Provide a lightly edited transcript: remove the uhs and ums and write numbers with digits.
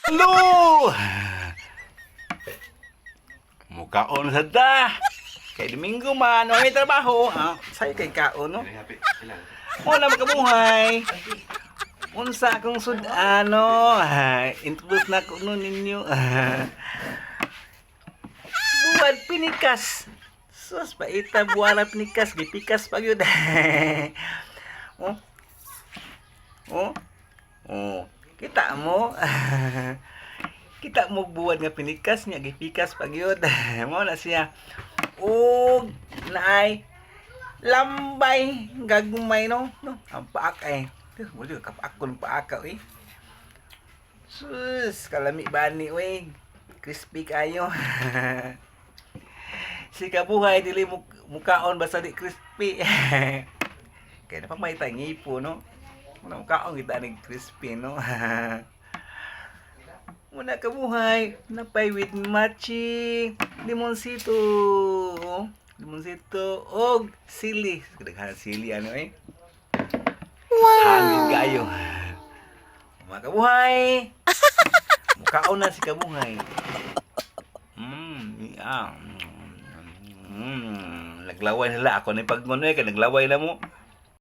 Hello! Mukaon sa da. Kay Domingo man, may trabaho. Sa'yo kay kaon, no? Wala makabuhay. Unsa akong sudano. Introduce na ko nun ninyo. Buwad pinikas. Sus, paita buwala pinikas. Gipikas pag yun. Oh? Oh? Oh? Kita mo? Kita mo buwad nga pinikas niya. Gipikas pag yun. Mo na siya. O naay lambay gagmay no ang paak ay mo jud kapaak kun paaka eh sus kalami bani we crispy kayo si kabuhay dili mukaon basta di crispy kaya na pag may tangipo no mukaon kita ni crispy no muna kabuhay napay with matching limonsito og sili kadaghan sili ano eh hangin kayo mga kabuhay mukaon na si kabuhay naglaway nila ako na pagmonoy ka naglaway na mo